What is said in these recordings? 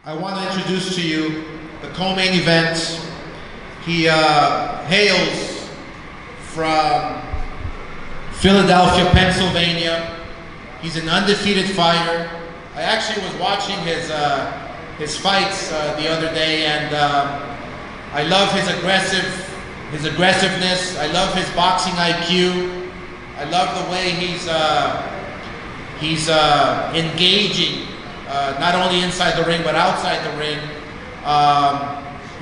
I want to introduce to you the co-main event. He hails from Philadelphia, Pennsylvania. He's an undefeated fighter. I actually was watching his fights the other day, and I love his aggressiveness. I love his boxing IQ. I love the way he's engaging, not only inside the ring but outside the ring.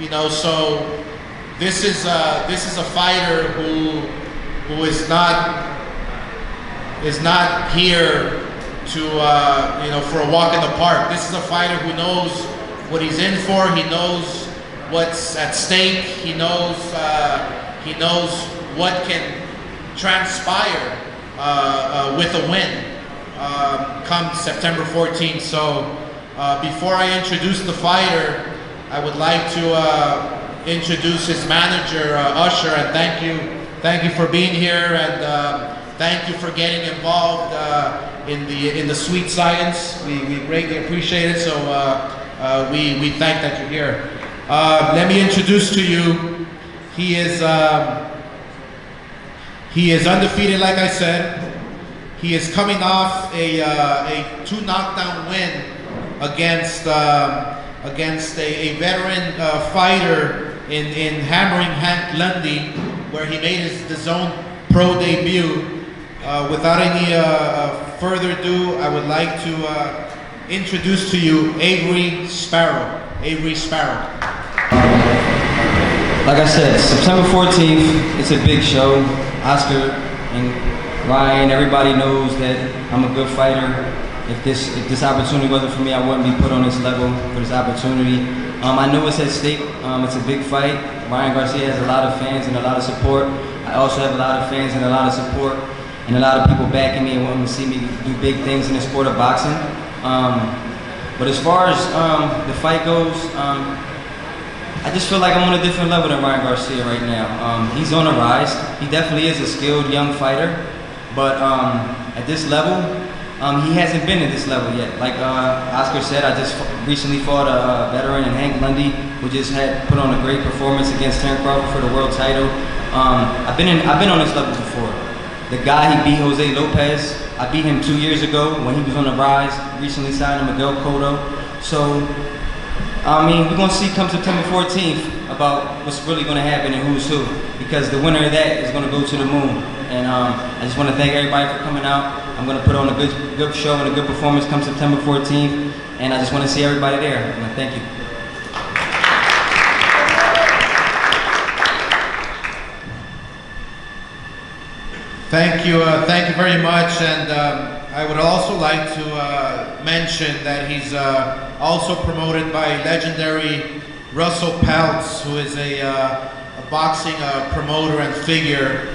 You know, so this is a fighter who is not here to you know, for a walk in the park. This is a fighter who knows what he's in for. He knows what's at stake. He knows what can transpire with a win come September 14th. So before I introduce the fighter, I would like to introduce his manager, Usher, and thank you for being here, and thank you for getting involved in the sweet science. We greatly appreciate it. So we thank that you're here. Let me introduce to you. He is undefeated, like I said. He is coming off a 2 knockdown win against a veteran fighter in hammering Hank Lundy, where he made his own pro debut. Without any further ado, I would like to introduce to you Avery Sparrow. Avery Sparrow. Like I said, September 14th, it's a big show. Oscar and Ryan, everybody knows that I'm a good fighter. If this opportunity wasn't for me, I wouldn't be put on this level for this opportunity. I know it's at stake. It's a big fight. Ryan Garcia has a lot of fans and a lot of support. I also have a lot of fans and a lot of support, and a lot of people backing me and wanting to see me do big things in the sport of boxing. But as far as the fight goes, I just feel like I'm on a different level than Ryan Garcia right now. He's on a rise. He definitely is a skilled young fighter, but at this level, he hasn't been at this level yet. Like Oscar said, I just recently fought a veteran in Hank Lundy, who just had put on a great performance against Terrence Crawford for the world title. I've been on this level before. The guy he beat, Jose Lopez, I beat him 2 years ago when he was on the rise. Recently signed him Miguel Cotto. So, I mean, we're gonna see come September 14th about what's really gonna happen and who's who, because the winner of that is gonna go to the moon. And I just want to thank everybody for coming out. I'm gonna put on a good show and a good performance come September 14th, and I just want to see everybody there. Thank you. Thank you very much, and I would also like to mention that he's also promoted by legendary Russell Peltz, who is a boxing promoter and figure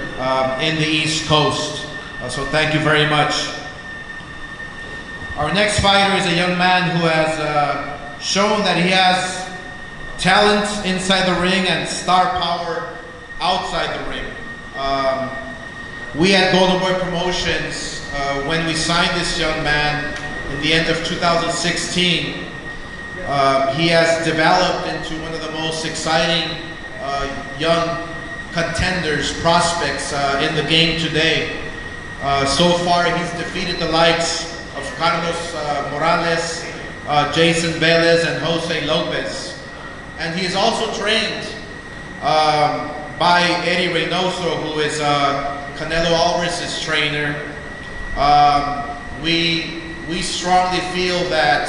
in the East Coast. So thank you very much. Our next fighter is a young man who has shown that he has talent inside the ring and star power outside the ring. We at Golden Boy Promotions, when we signed this young man in the end of 2016, he has developed into one of the most exciting young contenders, prospects in the game today. So far, he's defeated the likes of Carlos Morales, Jason Velez, and Jose Lopez. And he is also trained by Eddie Reynoso, who is Canelo Alvarez's trainer. We strongly feel that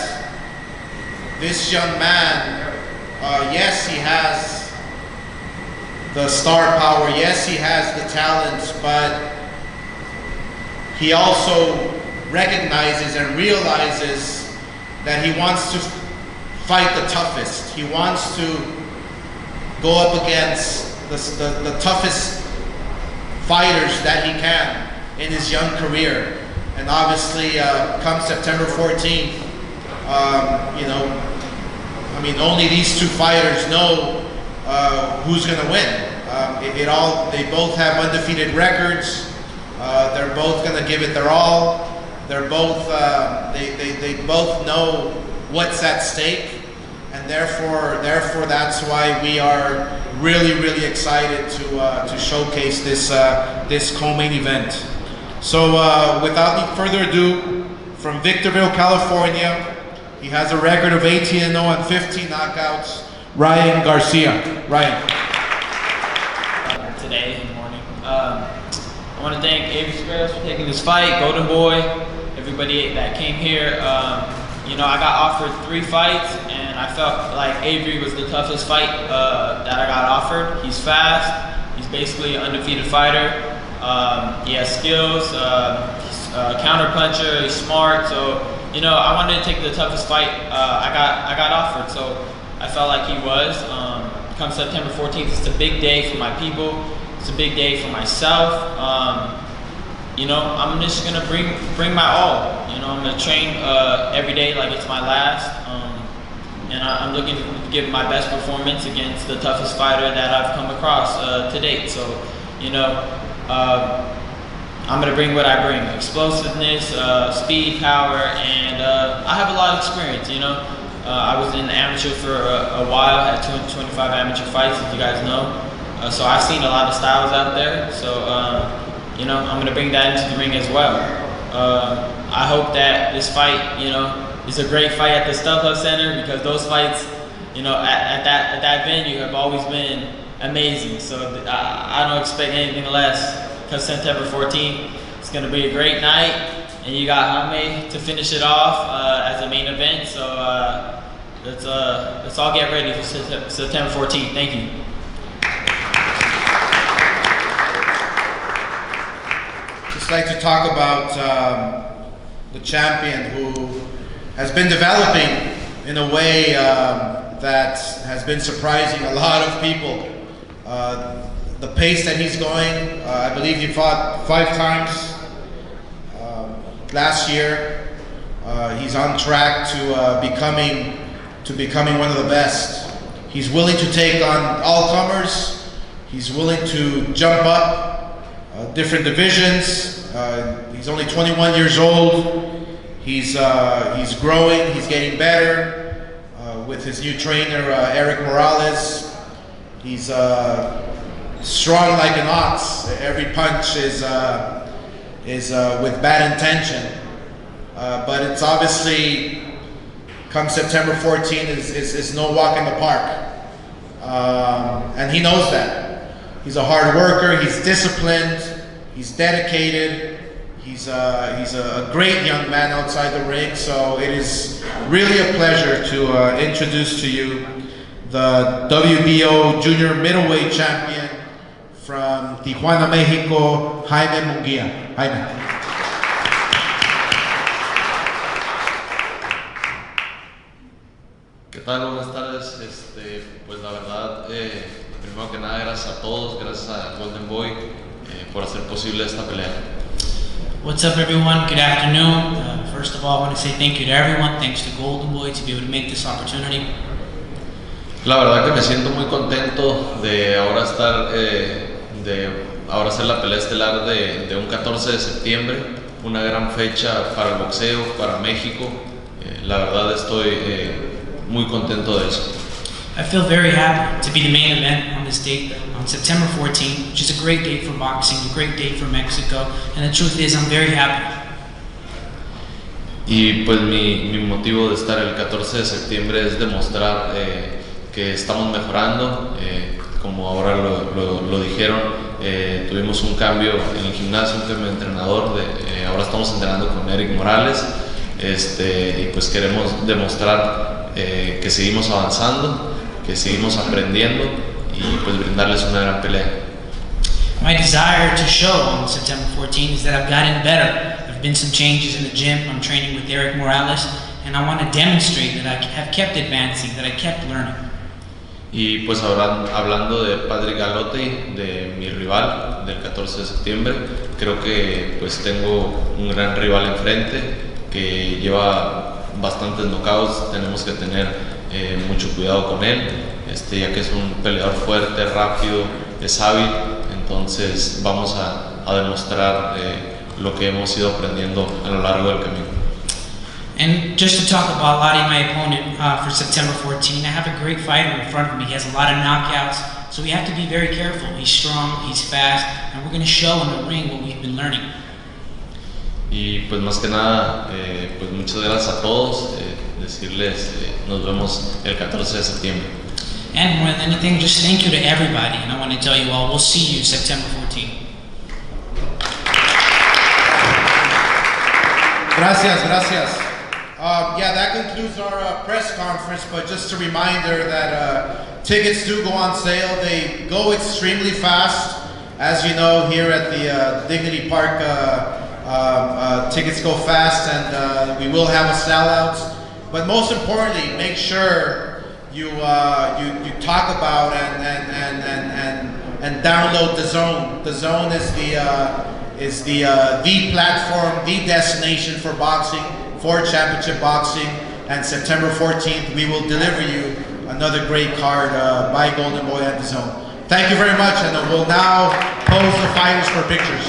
this young man, yes, he has the star power, yes, he has the talent, but he also recognizes and realizes that he wants to fight the toughest. He wants to go up against the toughest fighters that he can in his young career. And obviously, come September 14th, you know, I mean, only these two fighters know who's going to win. They both have undefeated records. They're both going to give it their all. They're both, they both know what's at stake. and therefore that's why we are really excited to showcase this co-main event. So without any further ado, from Victorville, California, he has a record of 18-0 and 15 knockouts, Ryan Garcia. Ryan. Today in the morning. I want to thank Avery Sparrow for taking this fight, Golden Boy, everybody that came here. You know, I got offered 3 fights, and I felt like Avery was the toughest fight that I got offered. He's fast. He's basically an undefeated fighter. He has skills. He's a counter puncher. He's smart. So, you know, I wanted to take the toughest fight I got offered. So I felt like he was. Come September 14th, it's a big day for my people. It's a big day for myself. You know, I'm just gonna bring my all. You know, I'm gonna train every day like it's my last, and I'm looking to give my best performance against the toughest fighter that I've come across to date. So, you know, I'm gonna bring what I bring: explosiveness, speed, power, and I have a lot of experience. You know, I was in amateur for a while, had 225 amateur fights, as you guys know. So I've seen a lot of styles out there. So. You know, I'm going to bring that into the ring as well. I hope that this fight, you know, is a great fight at the StubHub Center, because those fights, you know, at that venue have always been amazing. So I don't expect anything less, because September 14th, it's going to be a great night, and you got Jaime to finish it off as a main event. So let's all get ready for September 14th. Thank you. Just like to talk about the champion who has been developing in a way that has been surprising a lot of people. The pace that he's going, I believe he fought 5 times last year. He's on track to becoming one of the best. He's willing to take on all comers. He's willing to jump up different divisions. He's only 21 years old. He's growing. He's getting better with his new trainer, Eric Morales. He's strong like an ox. Every punch is with bad intention. But it's obviously, come September 14th, is no walk in the park. And he knows that. He's a hard worker, he's disciplined, he's dedicated, he's a great young man outside the ring. So it is really a pleasure to introduce to you the WBO Junior Middleweight Champion from Tijuana, Mexico, Jaime Munguia. Jaime. ¿Qué tal? Buenas tardes. Pues la verdad, primero que nada, gracias a todos, gracias a Golden Boy por hacer posible esta pelea. What's up, everyone? Good afternoon. First of all, I want to say thank you to everyone. Thanks to Golden Boy to be able to make this opportunity. La verdad que me siento muy contento de ahora ahora hacer la pelea estelar de un 14 de septiembre, una gran fecha para el boxeo, para México. La verdad estoy muy contento de eso. I feel very happy to be the main event on this date on September 14th, which is a great date for boxing, a great date for Mexico, and the truth is I'm very happy. Y pues mi motivo de estar el 14 de septiembre es demostrar que estamos mejorando. Como ahora lo dijeron, tuvimos un cambio en el gimnasio, un cambio de entrenador. Ahora estamos entrenando con Eric Morales, y pues queremos demostrar que seguimos avanzando, que seguimos aprendiendo y pues brindarles una gran pelea. My desire to show on September 14th is that I've gotten better. There have been some changes in the gym. I'm training with Eric Morales, and I want to demonstrate that I have kept advancing, that I kept learning. Y pues hablando de Patrick Allotey, de mi rival del 14 de septiembre, creo que pues tengo un gran rival enfrente que lleva bastantes knockouts. Tenemos que tener mucho cuidado con él, ya que es un peleador fuerte, rápido, es hábil. Entonces vamos a demostrar lo que hemos ido aprendiendo a lo largo del camino. And just to talk about Allotey, my opponent for September 14, I have a great fighter in front of me. He has a lot of knockouts, so we have to be very careful. He's strong, he's fast, and we're going to show in the ring what we've been learning. Y pues más que nada, pues muchas gracias a todos, decirles nos vemos el 14 de septiembre. And more than anything, just thank you to everybody, and I want to tell you all, we'll see you September 14. Gracias. Yeah, that concludes our press conference, but just a reminder that tickets do go on sale. They go extremely fast. As you know, here at the Dignity Park, tickets go fast, and we will have a sellout. But most importantly, make sure you talk about and download the Zone. The Zone is the platform, the destination for boxing, for championship boxing. And September 14th, we will deliver you another great card by Golden Boy and the Zone. Thank you very much, and we'll now pose the fighters for pictures.